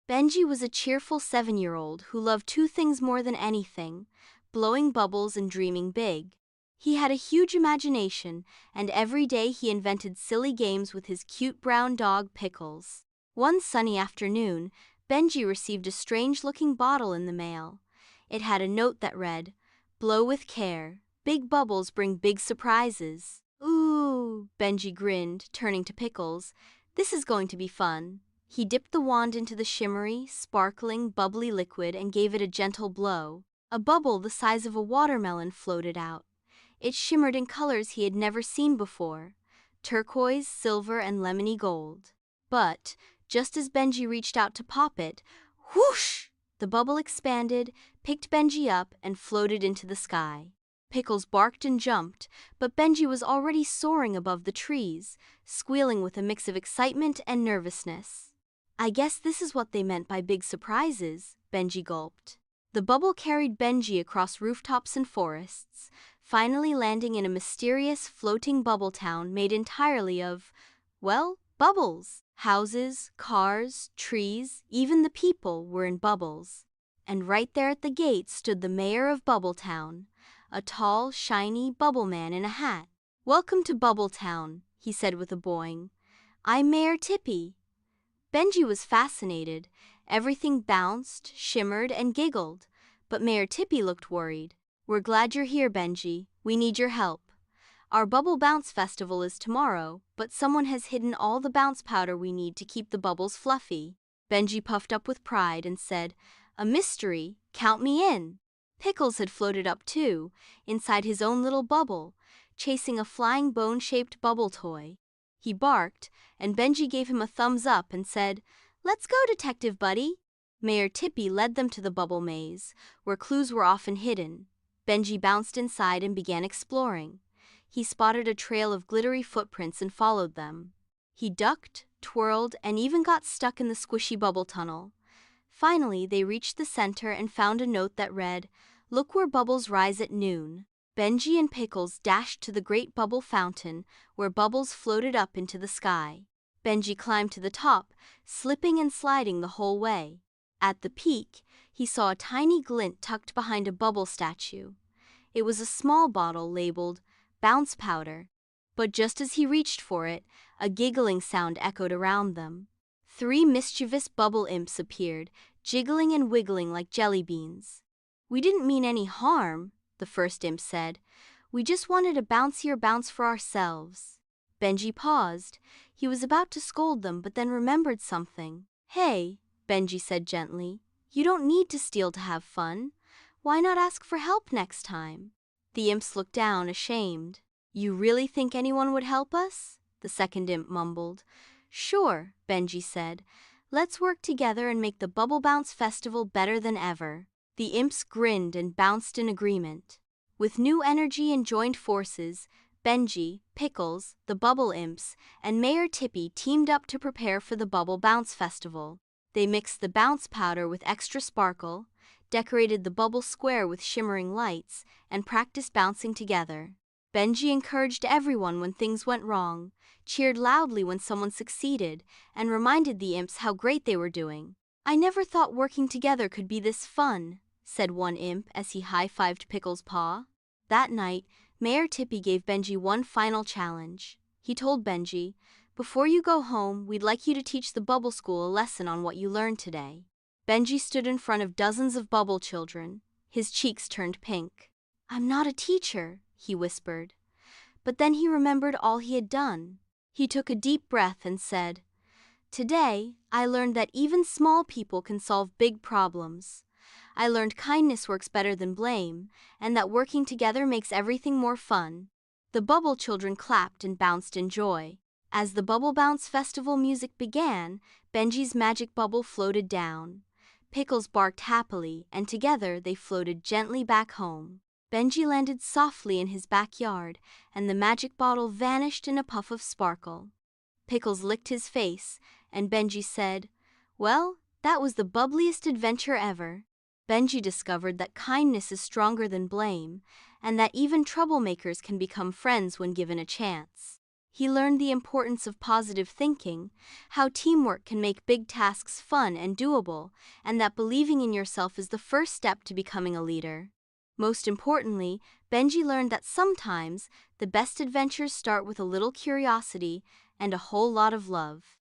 Benji was a cheerful 7-year-old who loved two things more than anything: blowing bubbles and dreaming big. He had a huge imagination, and every day he invented silly games with his cute brown dog Pickles. One sunny afternoon, Benji received a strange-looking bottle in the mail. It had a note that read, "Blow with care. Big bubbles bring big surprises." "Ooh," Benji grinned, turning to Pickles. "This is going to be fun." He dipped the wand into the shimmery, sparkling, bubbly liquid and gave it a gentle blow. A bubble the size of a watermelon floated out. It shimmered in colors he had never seen before: turquoise, silver, and lemony gold. But, just as Benji reached out to pop it, whoosh! The bubble expanded, picked Benji up, and floated into the sky. Pickles barked and jumped, but Benji was already soaring above the trees, squealing with a mix of excitement and nervousness. "I guess this is what they meant by big surprises," Benji gulped. The bubble carried Benji across rooftops and forests, finally landing in a mysterious floating bubble town made entirely of, well, bubbles. Houses, cars, trees, even the people were in bubbles. And right there at the gate stood the mayor of Bubbletown, a tall, shiny bubble man in a hat. "Welcome to Bubbletown," he said with a boing. "I'm Mayor Tippy." Benji was fascinated. Everything bounced, shimmered, and giggled. But Mayor Tippy looked worried. "We're glad you're here, Benji. We need your help. Our Bubble Bounce Festival is tomorrow, but someone has hidden all the bounce powder we need to keep the bubbles fluffy." Benji puffed up with pride and said, "A mystery? Count me in." Pickles had floated up too, inside his own little bubble, chasing a flying bone-shaped bubble toy. He barked, and Benji gave him a thumbs up and said, "Let's go, Detective Buddy." Mayor Tippy led them to the bubble maze, where clues were often hidden. Benji bounced inside and began exploring. He spotted a trail of glittery footprints and followed them. He ducked, twirled, and even got stuck in the squishy bubble tunnel. Finally, they reached the center and found a note that read, "Look where bubbles rise at noon." Benji and Pickles dashed to the great bubble fountain, where bubbles floated up into the sky. Benji climbed to the top, slipping and sliding the whole way. At the peak, he saw a tiny glint tucked behind a bubble statue. It was a small bottle labeled Bounce Powder. But just as he reached for it, a giggling sound echoed around them. 3 mischievous bubble imps appeared, jiggling and wiggling like jelly beans. "We didn't mean any harm," the first imp said. "We just wanted a bouncier bounce for ourselves." Benji paused. He was about to scold them, but then remembered something. "Hey," Benji said gently, "you don't need to steal to have fun. Why not ask for help next time?" The imps looked down, ashamed. "You really think anyone would help us?" the second imp mumbled. "Sure," Benji said. "Let's work together and make the Bubble Bounce Festival better than ever." The imps grinned and bounced in agreement. With new energy and joined forces, Benji, Pickles, the Bubble Imps, and Mayor Tippy teamed up to prepare for the Bubble Bounce Festival. They mixed the bounce powder with extra sparkle, decorated the bubble square with shimmering lights, and practiced bouncing together. Benji encouraged everyone when things went wrong, cheered loudly when someone succeeded, and reminded the imps how great they were doing. "I never thought working together could be this fun," said one imp as he high-fived Pickles' paw. That night, Mayor Tippy gave Benji one final challenge. He told Benji, "Before you go home, we'd like you to teach the Bubble School a lesson on what you learned today." Benji stood in front of dozens of bubble children. His cheeks turned pink. "I'm not a teacher," he whispered. But then he remembered all he had done. He took a deep breath and said, "Today, I learned that even small people can solve big problems. I learned kindness works better than blame, and that working together makes everything more fun." The bubble children clapped and bounced in joy. As the Bubble Bounce Festival music began, Benji's magic bubble floated down. Pickles barked happily, and together they floated gently back home. Benji landed softly in his backyard, and the magic bottle vanished in a puff of sparkle. Pickles licked his face, and Benji said, "Well, that was the bubbliest adventure ever." Benji discovered that kindness is stronger than blame, and that even troublemakers can become friends when given a chance. He learned the importance of positive thinking, how teamwork can make big tasks fun and doable, and that believing in yourself is the first step to becoming a leader. Most importantly, Benji learned that sometimes the best adventures start with a little curiosity and a whole lot of love.